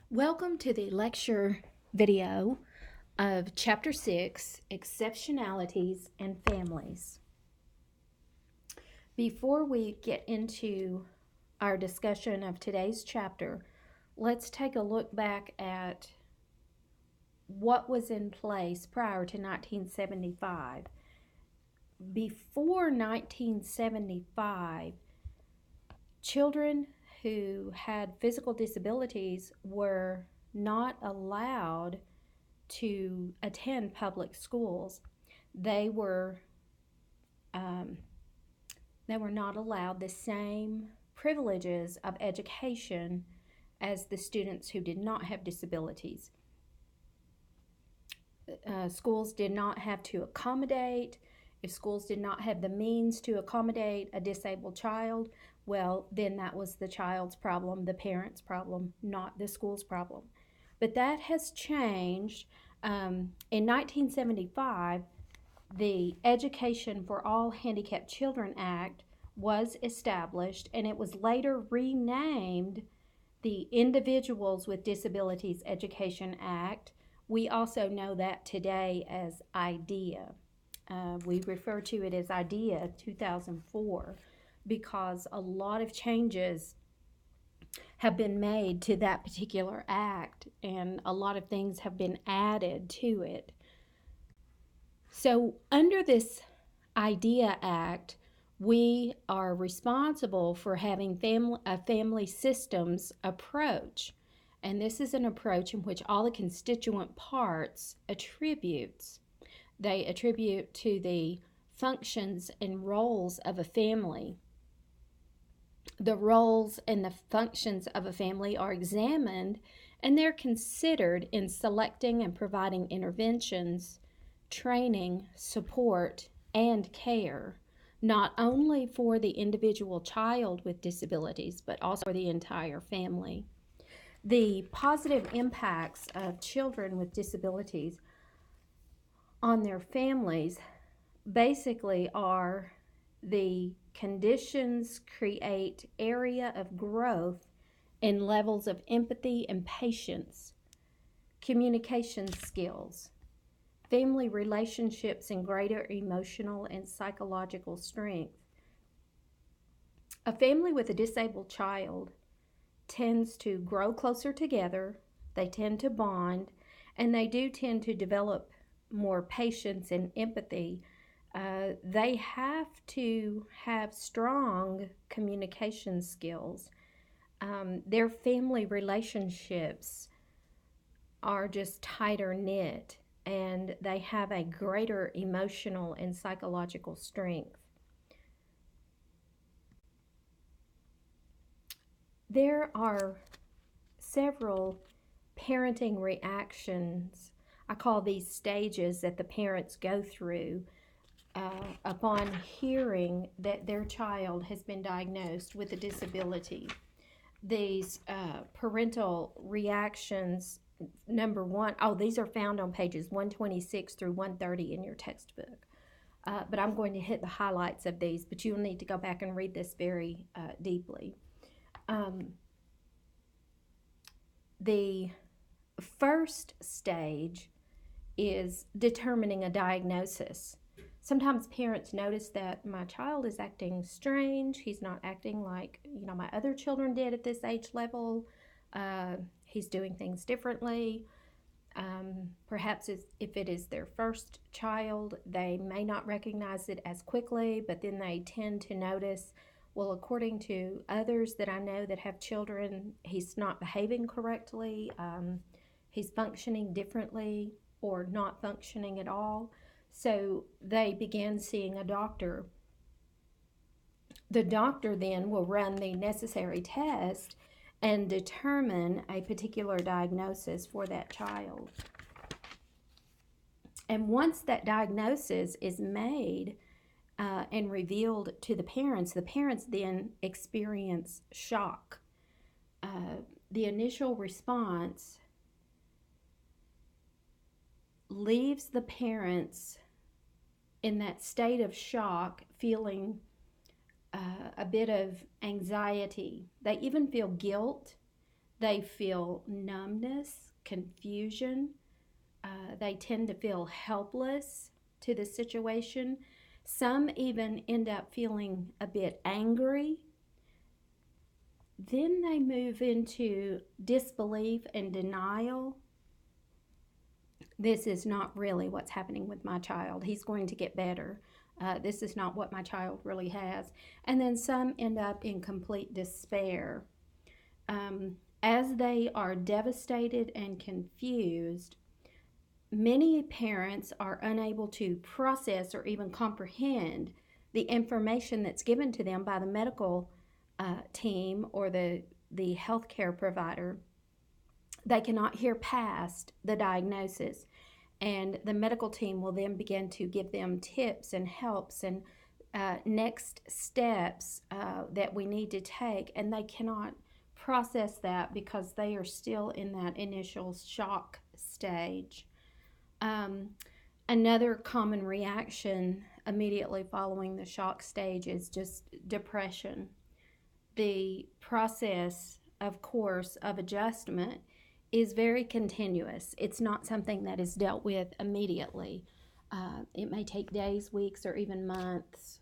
Welcome to the lecture video of Chapter 6, Exceptionalities and Families. Before we get into our discussion of today's chapter, let's take a look back at what was in place prior to 1975. Before 1975, children who had physical disabilities were not allowed to attend public schools. They were not allowed the same privileges of education as the students who did not have disabilities. Schools did not have to accommodate. If schools did not have the means to accommodate a disabled child, well, then that was the child's problem, the parent's problem, not the school's problem. But that has changed. In 1975, the Education for All Handicapped Children Act was established, and it was later renamed the Individuals with Disabilities Education Act. We also know that today as IDEA. We refer to it as IDEA 2004 because a lot of changes have been made to that particular act and a lot of things have been added to it. So under this IDEA Act, we are responsible for having a family systems approach. And this is an approach in which all the constituent parts attributes. They attribute to the functions and roles of a family. The roles and the functions of a family are examined and they're considered in selecting and providing interventions, training, support, and care, not only for the individual child with disabilities, but also for the entire family. The positive impacts of children with disabilities on their families basically are the conditions create area of growth in levels of empathy and patience, communication skills, family relationships, and greater emotional and psychological strength. A family with a disabled child tends to grow closer together, they tend to bond, and they do tend to develop more patience and empathy. They have to have strong communication skills. Their family relationships are just tighter knit, and they have a greater emotional and psychological strength. There are several parenting reactions. I call these stages that the parents go through upon hearing that their child has been diagnosed with a disability. These parental reactions, number one, these are found on pages 126 through 130 in your textbook. But I'm going to hit the highlights of these, but you'll need to go back and read this very deeply. The first stage is determining a diagnosis. Sometimes parents notice that my child is acting strange. He's not acting like, my other children did at this age level. He's doing things differently. Perhaps if it is their first child, they may not recognize it as quickly, but then they tend to notice, well, according to others that I know that have children, he's not behaving correctly. He's functioning differently or not functioning at all. So they began seeing a doctor. The doctor then will run the necessary test and determine a particular diagnosis for that child. And once that diagnosis is made and revealed to the parents then experience shock. The initial response leaves the parents in that state of shock, feeling a bit of anxiety. They even feel guilt. They feel numbness, confusion. They tend to feel helpless to the situation. Some even end up feeling a bit angry. Then they move into disbelief and denial. This is not really what's happening with my child. He's going to get better. This is not what my child really has. And then some end up in complete despair. As they are devastated and confused, many parents are unable to process or even comprehend the information that's given to them by the medical team or the healthcare provider. They cannot hear past the diagnosis, and the medical team will then begin to give them tips and helps and next steps that we need to take, and they cannot process that because they are still in that initial shock stage. Another common reaction immediately following the shock stage is just depression. The process, of course, of adjustment is very continuous. It's not something that is dealt with immediately. It may take days, weeks, or even months.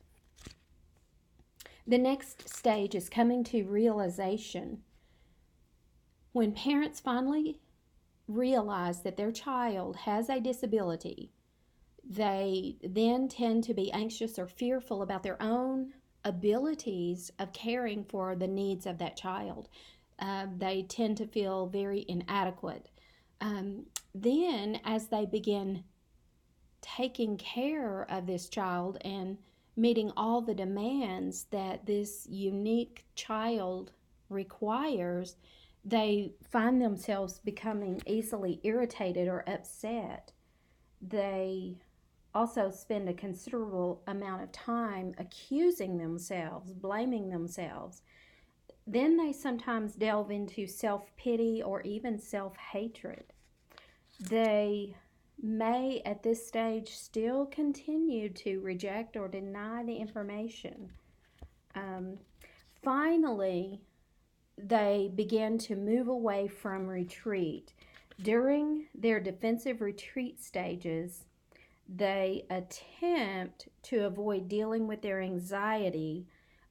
The next stage is coming to realization. When parents finally realize that their child has a disability, they then tend to be anxious or fearful about their own abilities of caring for the needs of that child. They tend to feel very inadequate. Then, as they begin taking care of this child and meeting all the demands that this unique child requires, they find themselves becoming easily irritated or upset. They also spend a considerable amount of time accusing themselves, blaming themselves. Then they sometimes delve into self-pity or even self-hatred. They may, at this stage, still continue to reject or deny the information. Finally, they begin to move away from retreat. During their defensive retreat stages, they attempt to avoid dealing with their anxiety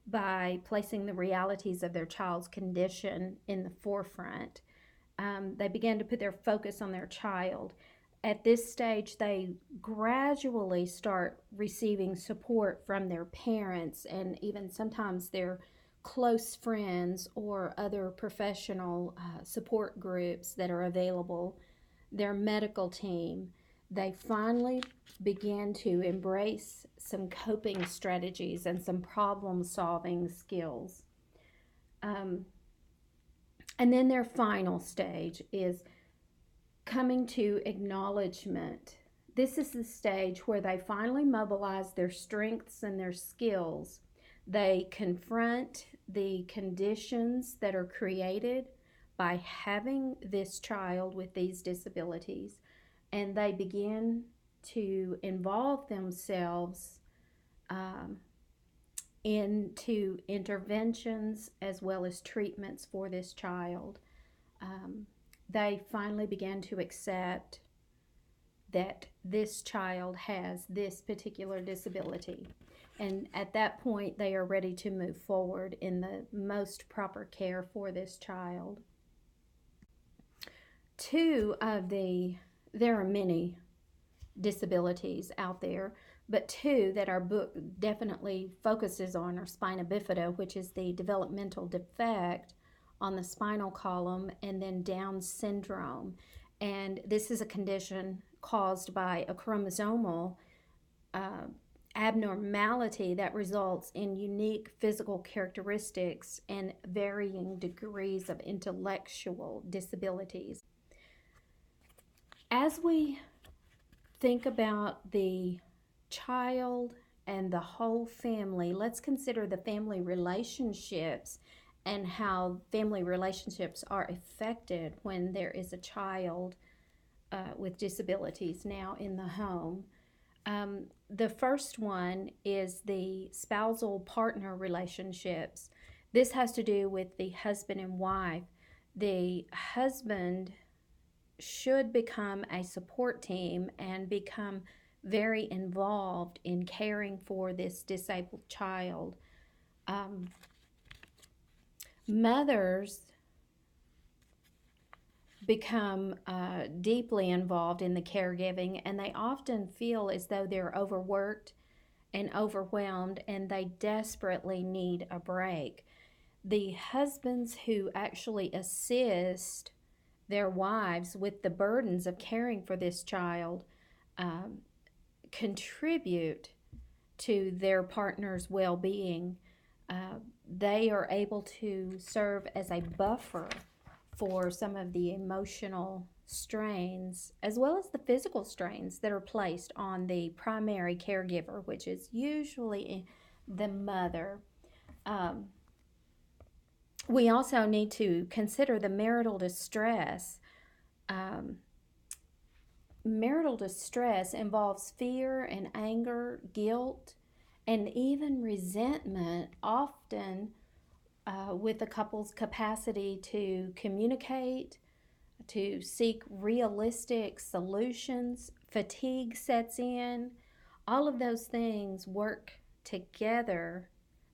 by placing the realities of their child's condition in the forefront. They begin to put their focus on their child. At this stage, they gradually start receiving support from their parents and even sometimes their close friends or other professional support groups that are available, their medical team. They finally begin to embrace some coping strategies and some problem-solving skills. And then their final stage is coming to acknowledgement. This is the stage where they finally mobilize their strengths and their skills. They confront the conditions that are created by having this child with these disabilities, and they begin to involve themselves into interventions as well as treatments for this child. They finally began to accept that this child has this particular disability. And at that point, they are ready to move forward in the most proper care for this child. There are many disabilities out there, but two that our book definitely focuses on are spina bifida, which is the developmental defect on the spinal column, and then Down syndrome. And this is a condition caused by a chromosomal abnormality that results in unique physical characteristics and varying degrees of intellectual disabilities. As we think about the child and the whole family, let's consider the family relationships and how family relationships are affected when there is a child with disabilities now in the home. The first one is the spousal partner relationships. This has to do with the husband and wife. The husband should become a support team and become very involved in caring for this disabled child. Um, Mothers become deeply involved in the caregiving, and they often feel as though they're overworked and overwhelmed and they desperately need a break. The husbands who actually assist their wives with the burdens of caring for this child um, contribute to their partner's well being. They are able to serve as a buffer for some of the emotional strains as well as the physical strains that are placed on the primary caregiver, which is usually the mother. Um, we also need to consider the marital distress. Um, Marital distress involves fear and anger, guilt, and even resentment, often with a couple's capacity to communicate, to seek realistic solutions. Fatigue sets in. All of those things work together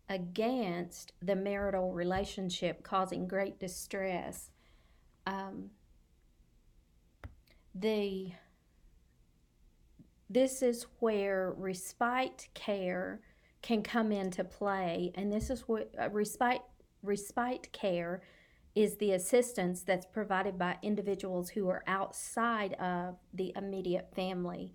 against the marital relationship, causing great distress. Um, the This is where respite care can come into play, and this is what respite care is the assistance that's provided by individuals who are outside of the immediate family.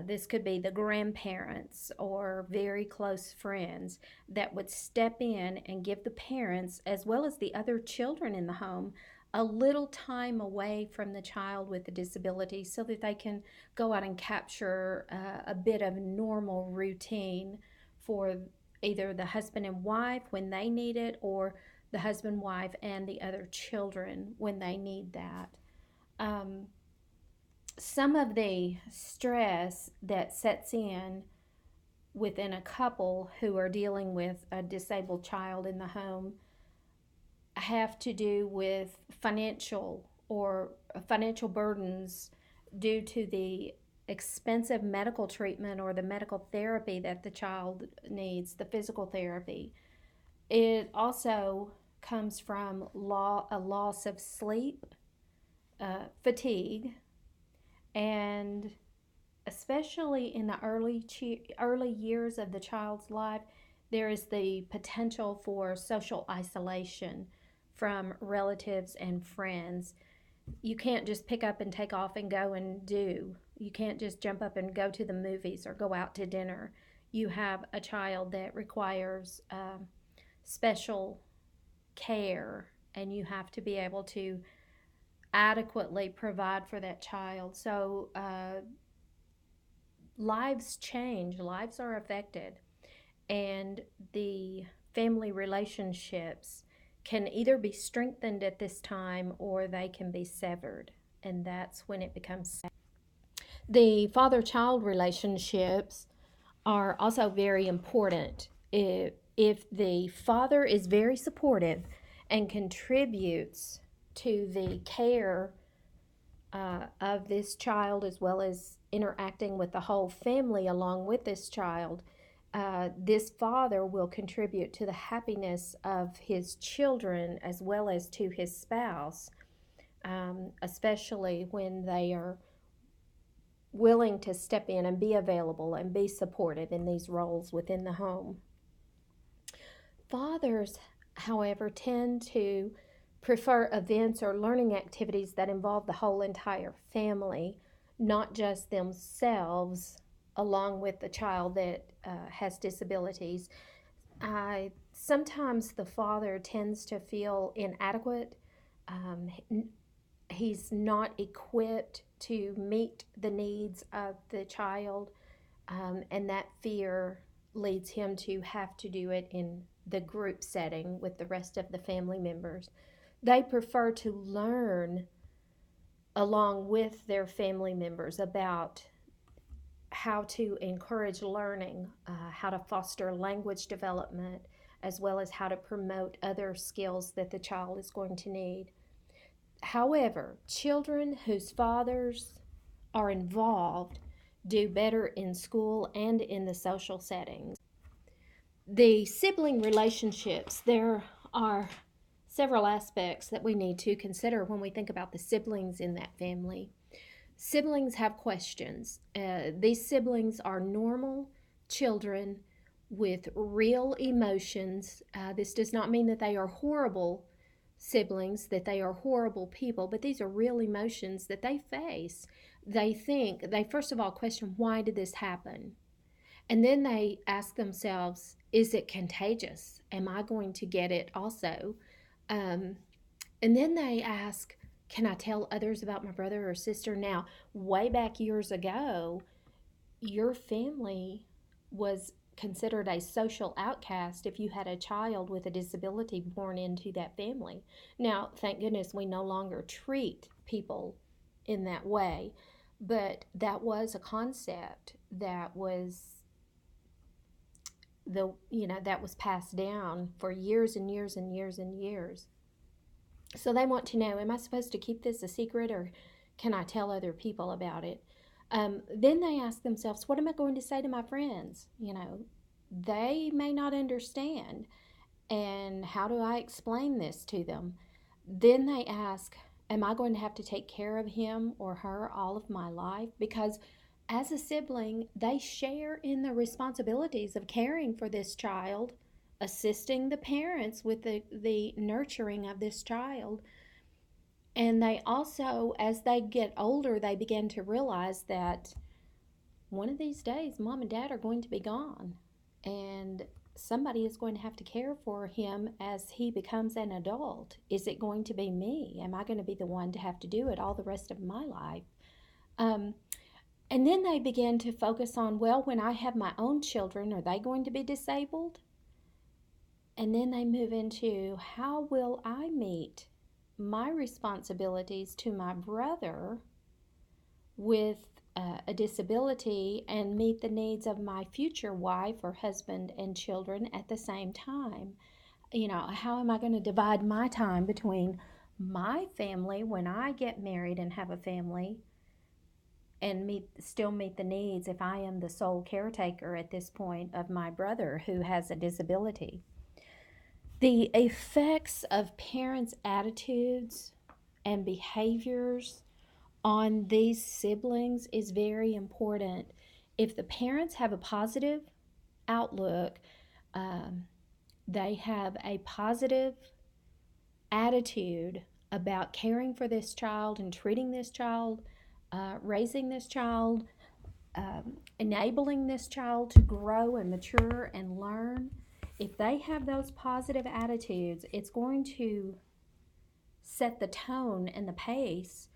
This could be the grandparents or very close friends that would step in and give the parents, as well as the other children in the home, a little time away from the child with the disability so that they can go out and capture a bit of normal routine for either the husband and wife when they need it, or the husband, wife, and the other children when they need that. Um, some of the stress that sets in within a couple who are dealing with a disabled child in the home have to do with financial burdens due to the expensive medical treatment or the medical therapy that the child needs, the physical therapy. It also comes from a loss of sleep, fatigue, and especially in the early years of the child's life, there is the potential for social isolation from relatives and friends. You can't just pick up and take off and go and do. You can't just jump up and go to the movies or go out to dinner. You have a child that requires special care, and you have to be able to adequately provide for that child. So, lives change, lives are affected, and the family relationships can either be strengthened at this time or they can be severed, and that's when it becomes sad. The father child relationships are also very important. If the father is very supportive and contributes to the care of this child, as well as interacting with the whole family along with this child, this father will contribute to the happiness of his children as well as to his spouse, especially when they are willing to step in and be available and be supportive in these roles within the home. Fathers, however, tend to prefer events or learning activities that involve the whole entire family, not just themselves, along with the child that has disabilities. Sometimes the father tends to feel inadequate. Um, he's not equipped to meet the needs of the child, and that fear leads him to have to do it in the group setting with the rest of the family members. They prefer to learn along with their family members about how to encourage learning, how to foster language development, as well as how to promote other skills that the child is going to need. However, children whose fathers are involved do better in school and in the social settings. The sibling relationships, there are several aspects that we need to consider when we think about the siblings in that family. Siblings have questions. These siblings are normal children with real emotions. This does not mean that they are horrible siblings, that they are horrible people, but these are real emotions that they face. They first of all question, why did this happen? And then they ask themselves, is it contagious? Am I going to get it also? Um, and then they ask, can I tell others about my brother or sister? Now, way back years ago, your family was considered a social outcast if you had a child with a disability born into that family. Now, thank goodness we no longer treat people in that way, but that was a concept that was that was passed down for years and years and years and years. So they want to know, am I supposed to keep this a secret, or can I tell other people about it? Then they ask themselves, what am I going to say to my friends? They may not understand. And how do I explain this to them? Then they ask, am I going to have to take care of him or her all of my life? Because as a sibling, they share in the responsibilities of caring for this child, assisting the parents with the nurturing of this child. And they also, as they get older, they begin to realize that one of these days, mom and dad are going to be gone. And somebody is going to have to care for him as he becomes an adult. Is it going to be me? Am I going to be the one to have to do it all the rest of my life? And then they begin to focus on, well, when I have my own children, are they going to be disabled? And then they move into, how will I meet my responsibilities to my brother with a disability and meet the needs of my future wife or husband and children at the same time? How am I going to divide my time between my family when I get married and have a family and still meet the needs if I am the sole caretaker at this point of my brother who has a disability? The effects of parents' attitudes and behaviors on these siblings is very important. If the parents have a positive outlook, they have a positive attitude about caring for this child and treating this child, raising this child, enabling this child to grow and mature and learn. If they have those positive attitudes, it's going to set the tone and the pace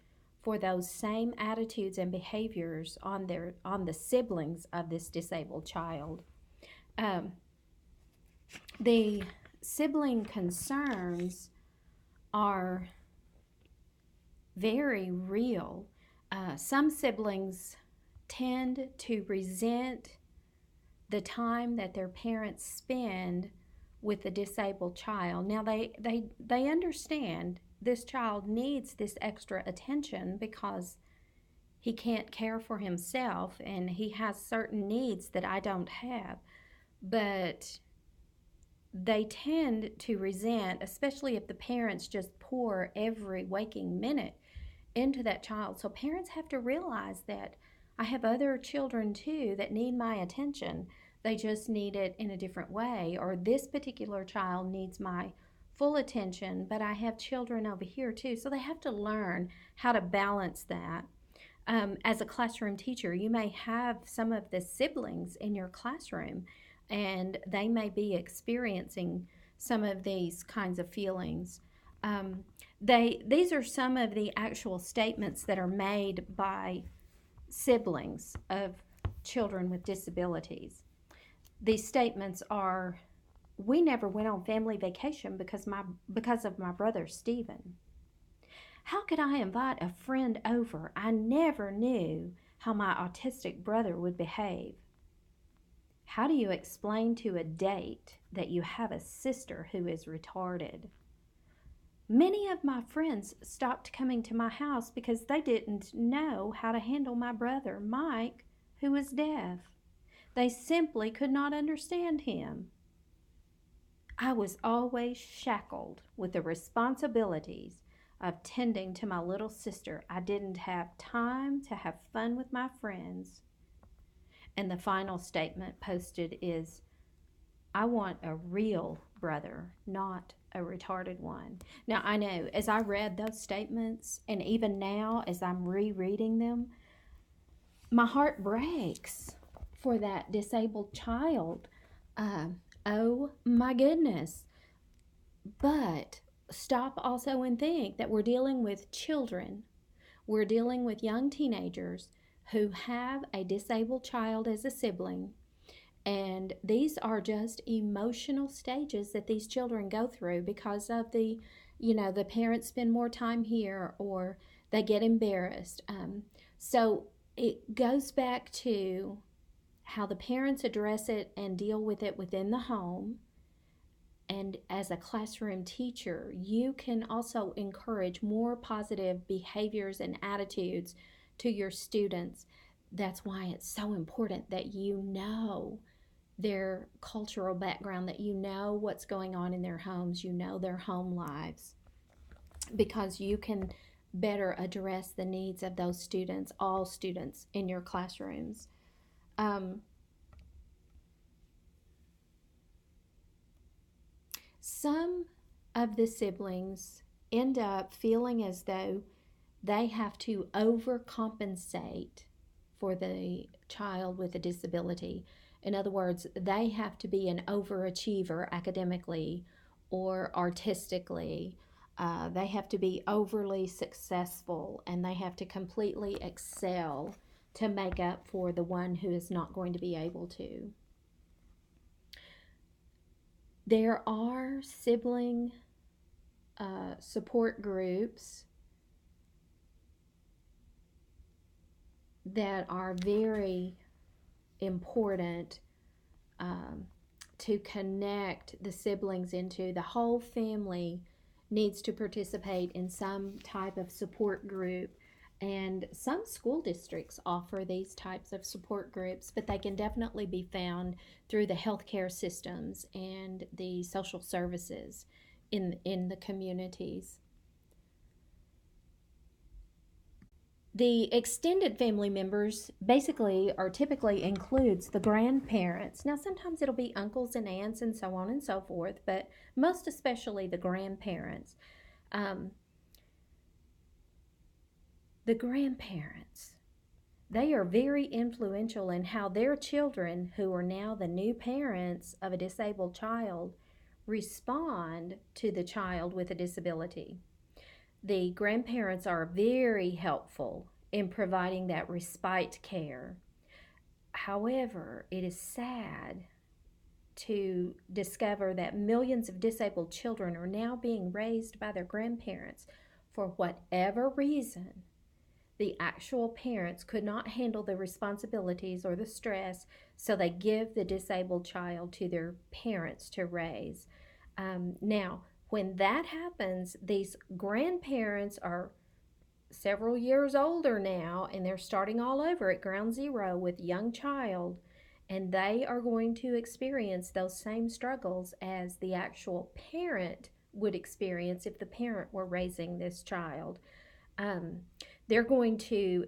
for those same attitudes and behaviors on the siblings of this disabled child. The sibling concerns are very real. Some siblings tend to resent the time that their parents spend with the disabled child. Now they understand this child needs this extra attention because he can't care for himself and he has certain needs that I don't have. But they tend to resent, especially if the parents just pour every waking minute into that child. So parents have to realize that I have other children too that need my attention. They just need it in a different way. Or this particular child needs my full attention, but I have children over here too. So they have to learn how to balance that. As a classroom teacher, you may have some of the siblings in your classroom, and they may be experiencing some of these kinds of feelings. These are some of the actual statements that are made by siblings of children with disabilities. These statements are, we never went on family vacation because of my brother Stephen. How could I invite a friend over? I never knew how my autistic brother would behave. How do you explain to a date that you have a sister who is retarded? Many of my friends stopped coming to my house because they didn't know how to handle my brother, Mike, who was deaf. They simply could not understand him. I was always shackled with the responsibilities of tending to my little sister. I didn't have time to have fun with my friends. And the final statement posted is, I want a real brother, not a retarded one. Now, I know as I read those statements, and even now as I'm rereading them, my heart breaks for that disabled child. Oh my goodness. But stop also and think that we're dealing with children. We're dealing with young teenagers who have a disabled child as a sibling. And these are just emotional stages that these children go through because of the parents spend more time here or they get embarrassed. So it goes back to how the parents address it and deal with it within the home. And as a classroom teacher, you can also encourage more positive behaviors and attitudes to your students. That's why it's so important that you know their cultural background, that you know what's going on in their homes, you know their home lives, because you can better address the needs of those students, all students in your classrooms. Um, some of the siblings end up feeling as though they have to overcompensate for the child with a disability. In other words, they have to be an overachiever academically or artistically. They have to be overly successful and they have to completely excel to make up for the one who is not going to be able to. There are sibling support groups that are very important to connect the siblings into. The whole family needs to participate in some type of support group, and some school districts offer these types of support groups, but they can definitely be found through the healthcare systems and the social services in the communities. The extended family members basically or typically includes the grandparents. Now, sometimes it'll be uncles and aunts and so on and so forth, but most especially the grandparents. Um, the grandparents, they are very influential in how their children, who are now the new parents of a disabled child, respond to the child with a disability. The grandparents are very helpful in providing that respite care. However, it is sad to discover that millions of disabled children are now being raised by their grandparents. For whatever reason, the actual parents could not handle the responsibilities or the stress, so they give the disabled child to their parents to raise. Now, when that happens, these grandparents are several years older now and they're starting all over at ground zero with a young child, and they are going to experience those same struggles as the actual parent would experience if the parent were raising this child. Um, they're going to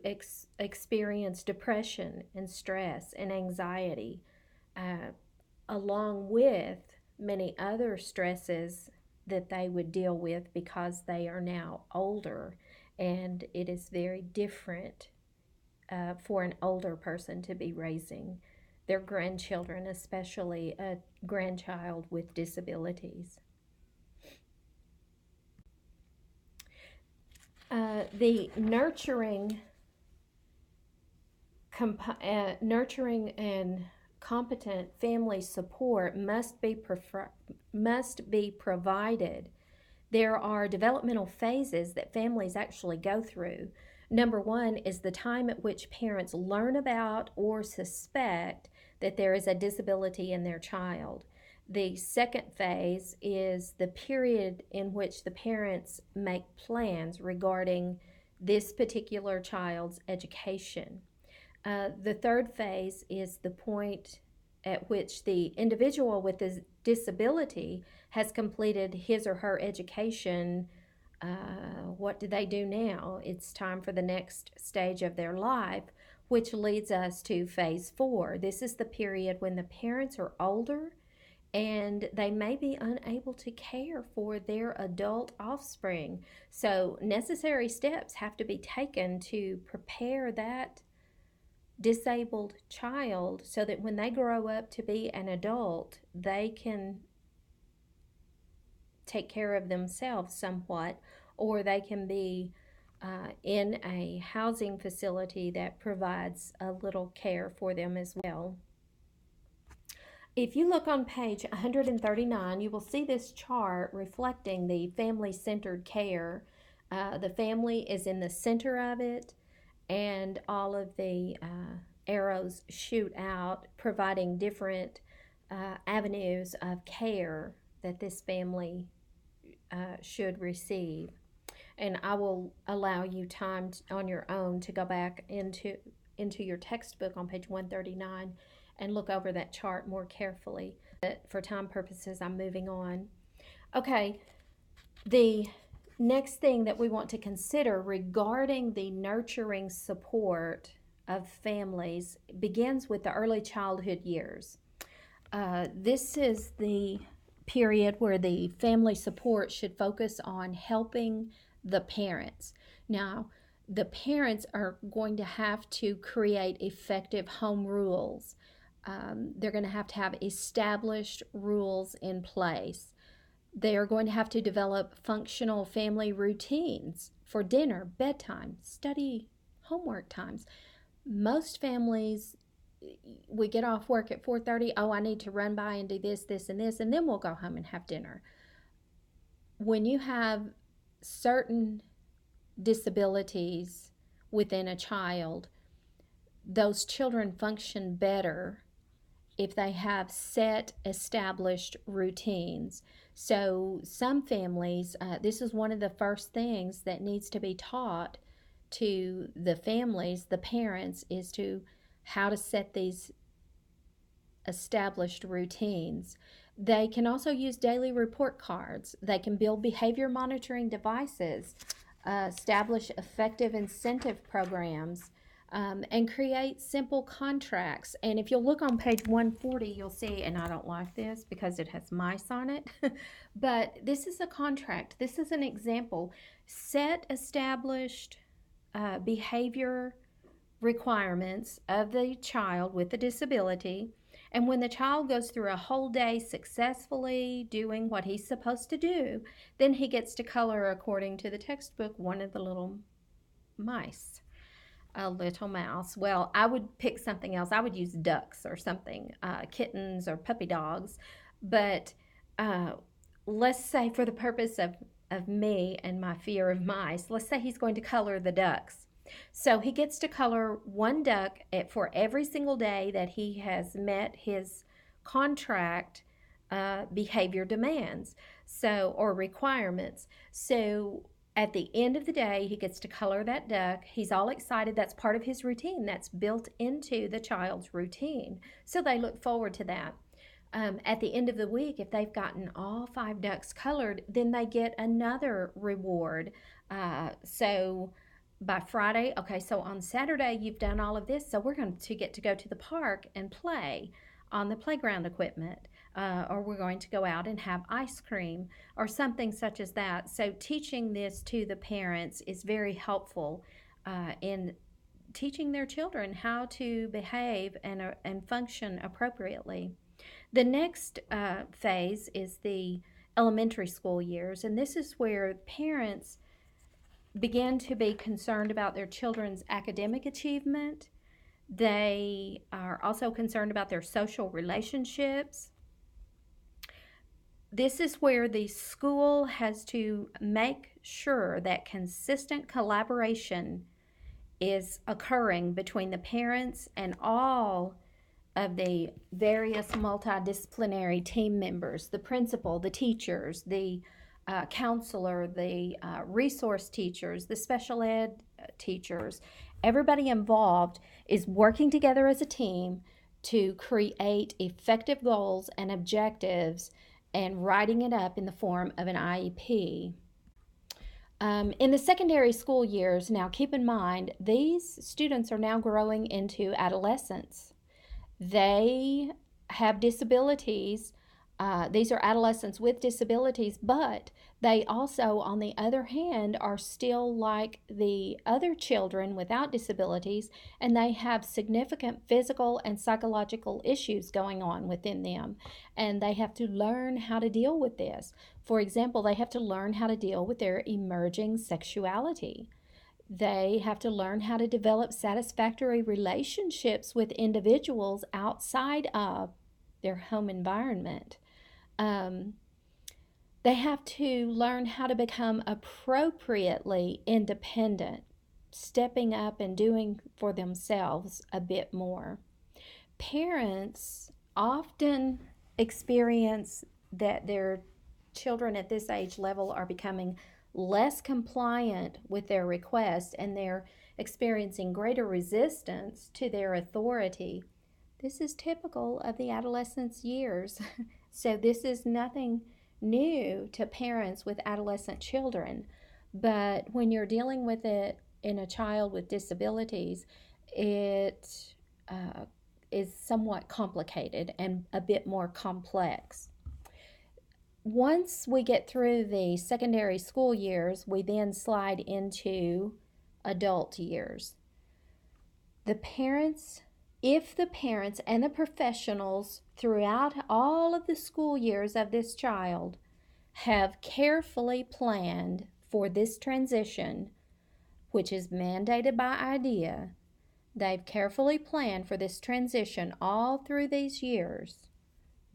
experience depression and stress and anxiety, uh, along with many other stresses that they would deal with because they are now older, and it is very different for an older person to be raising their grandchildren, especially a grandchild with disabilities. The nurturing and competent family support must be provided. There are developmental phases that families actually go through. Number one is the time at which parents learn about or suspect that there is a disability in their child. The second phase is the period in which the parents make plans regarding this particular child's education. The third phase is the point at which the individual with a disability has completed his or her education. What do they do now? It's time for the next stage of their life, which leads us to phase 4. This is the period when the parents are older and they may be unable to care for their adult offspring. So, necessary steps have to be taken to prepare that disabled child so that when they grow up to be an adult, they can take care of themselves somewhat, or they can be in a housing facility that provides a little care for them as well. If you look on page 139, you will see this chart reflecting the family-centered care. The family is in the center of it, and all of the arrows shoot out, providing different avenues of care that this family should receive. And I will allow you time on your own to go back into your textbook on page 139 and look over that chart more carefully. But for time purposes, I'm moving on. Okay, the next thing that we want to consider regarding the nurturing support of families begins with the early childhood years. This is the period where the family support should focus on helping the parents. Now, the parents are going to have to create effective home rules. They're going to have established rules in place. They are going to have to develop functional family routines for dinner, bedtime, study, homework times. Most families, we get off work at 4:30. Oh, I need to run by and do this, this, and this, and then we'll go home and have dinner. When you have certain disabilities within a child, those children function better if they have set, established routines. So some families, this is one of the first things that needs to be taught to the families, the parents, is to how to set these established routines. They can also use daily report cards. They can build behavior monitoring devices, establish effective incentive programs, and create simple contracts. And if you'll look on page 140, you'll see, and I don't like this because it has mice on it, but this is a contract. This is an example. Set established behavior requirements of the child with a disability. And when the child goes through a whole day successfully doing what he's supposed to do, then he gets to color, according to the textbook, one of the little mice. A little mouse. Well, I would pick something else. I would use ducks or something, kittens or puppy dogs. But let's say, for the purpose of me and my fear of mice, let's say he's going to color the ducks. So he gets to color one duck for every single day that he has met his contract behavior demands, or requirements. So at the end of the day, he gets to color that duck. He's all excited. That's part of his routine. That's built into the child's routine. So they look forward to that. At the end of the week, if they've gotten all 5 ducks colored, then they get another reward. So by Friday, okay, so on Saturday, you've done all of this. So we're going to get to go to the park and play on the playground equipment. Or we're going to go out and have ice cream or something such as that. So teaching this to the parents is very helpful in teaching their children how to behave and function appropriately. The next phase is the elementary school years, and this is where parents begin to be concerned about their children's academic achievement. They are also concerned about their social relationships. This is where the school has to make sure that consistent collaboration is occurring between the parents and all of the various multidisciplinary team members, the principal, the teachers, the counselor, the resource teachers, the special ed teachers, everybody involved is working together as a team to create effective goals and objectives and writing it up in the form of an IEP. In the secondary school years, now keep in mind, these students are now growing into adolescence. They have disabilities. These are adolescents with disabilities, but they also, on the other hand, are still like the other children without disabilities, and they have significant physical and psychological issues going on within them, and they have to learn how to deal with this. For example, they have to learn how to deal with their emerging sexuality. They have to learn how to develop satisfactory relationships with individuals outside of their home environment. They have to learn how to become appropriately independent, stepping up and doing for themselves a bit more. Parents often experience that their children at this age level are becoming less compliant with their requests, and they're experiencing greater resistance to their authority. This is typical of the adolescence years. So this is nothing new to parents with adolescent children. But when you're dealing with it in a child with disabilities, it is somewhat complicated and a bit more complex. Once we get through the secondary school years, we then slide into adult years. If the parents and the professionals throughout all of the school years of this child have carefully planned for this transition, which is mandated by IDEA, they've carefully planned for this transition all through these years,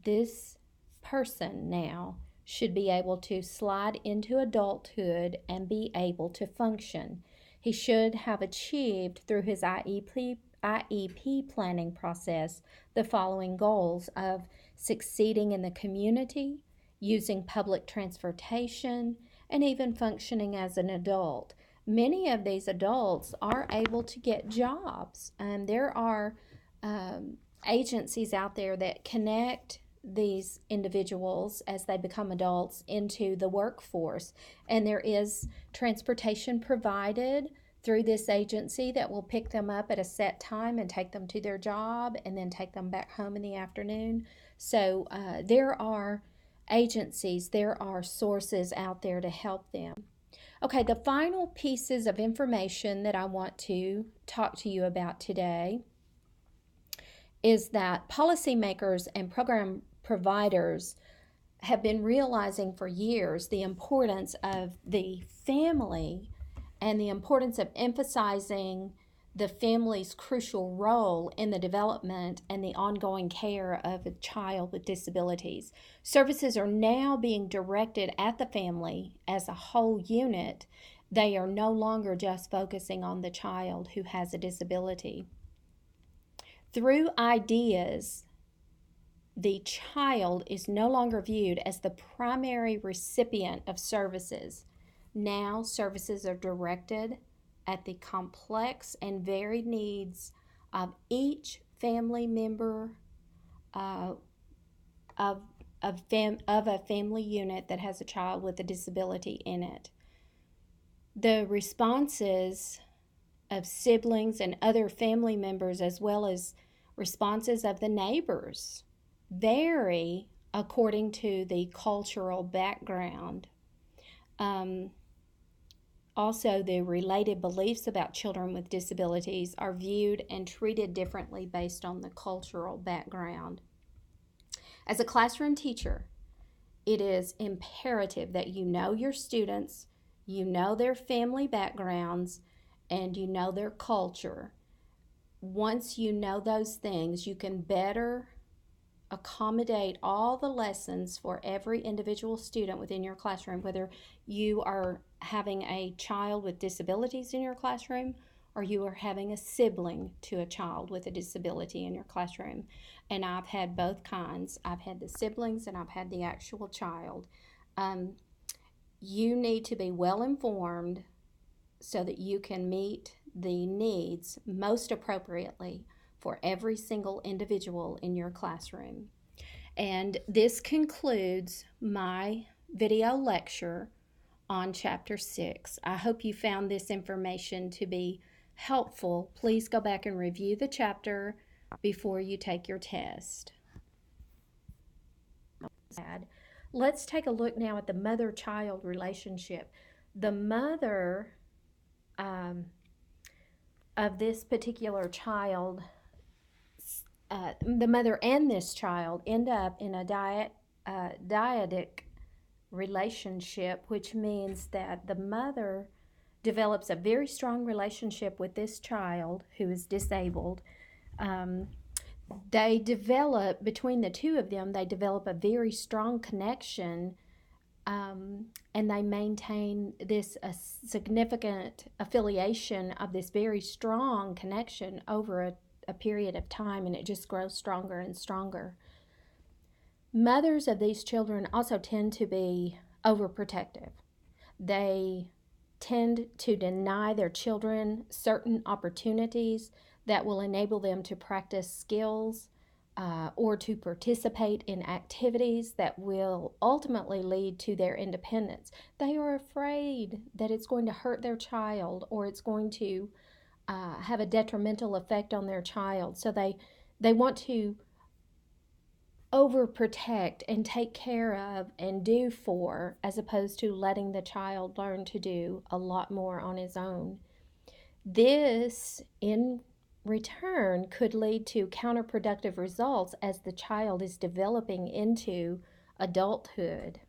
this person now should be able to slide into adulthood and be able to function. He should have achieved through his IEP planning process the following goals of succeeding in the community, using public transportation, and even functioning as an adult. Many of these adults are able to get jobs. There are agencies out there that connect these individuals as they become adults into the workforce, and there is transportation provided through this agency that will pick them up at a set time and take them to their job and then take them back home in the afternoon. So there are agencies, there are sources out there to help them. Okay, the final pieces of information that I want to talk to you about today is that policymakers and program providers have been realizing for years the importance of the family and the importance of emphasizing the family's crucial role in the development and the ongoing care of a child with disabilities. Services are now being directed at the family as a whole unit. They are no longer just focusing on the child who has a disability. Through IDEAs, the child is no longer viewed as the primary recipient of services. Now services are directed at the complex and varied needs of each family member of a family unit that has a child with a disability in it. The responses of siblings and other family members, as well as responses of the neighbors, vary according to the cultural background. Also, the related beliefs about children with disabilities are viewed and treated differently based on the cultural background. As a classroom teacher, it is imperative that you know your students, you know their family backgrounds, and you know their culture. Once you know those things, you can better accommodate all the lessons for every individual student within your classroom, whether you are having a child with disabilities in your classroom or you are having a sibling to a child with a disability in your classroom. And I've had both kinds. I've had the siblings and I've had the actual child. You need to be well informed so that you can meet the needs most appropriately for every single individual in your classroom. And this concludes my video lecture on Chapter 6. I hope you found this information to be helpful. Please go back and review the chapter before you take your test. Let's take a look now at the mother-child relationship. The mother of this particular child, the mother and this child end up in a dyadic relationship, which means that the mother develops a very strong relationship with this child who is disabled. They develop, between the two of them, they develop a very strong connection, and they maintain this significant affiliation of this very strong connection over a period of time, and it just grows stronger and stronger. Mothers of these children also tend to be overprotective. They tend to deny their children certain opportunities that will enable them to practice skills or to participate in activities that will ultimately lead to their independence. They are afraid that it's going to hurt their child or it's going to have a detrimental effect on their child. So they want to overprotect and take care of and do for, as opposed to letting the child learn to do a lot more on his own. This, in return, could lead to counterproductive results as the child is developing into adulthood.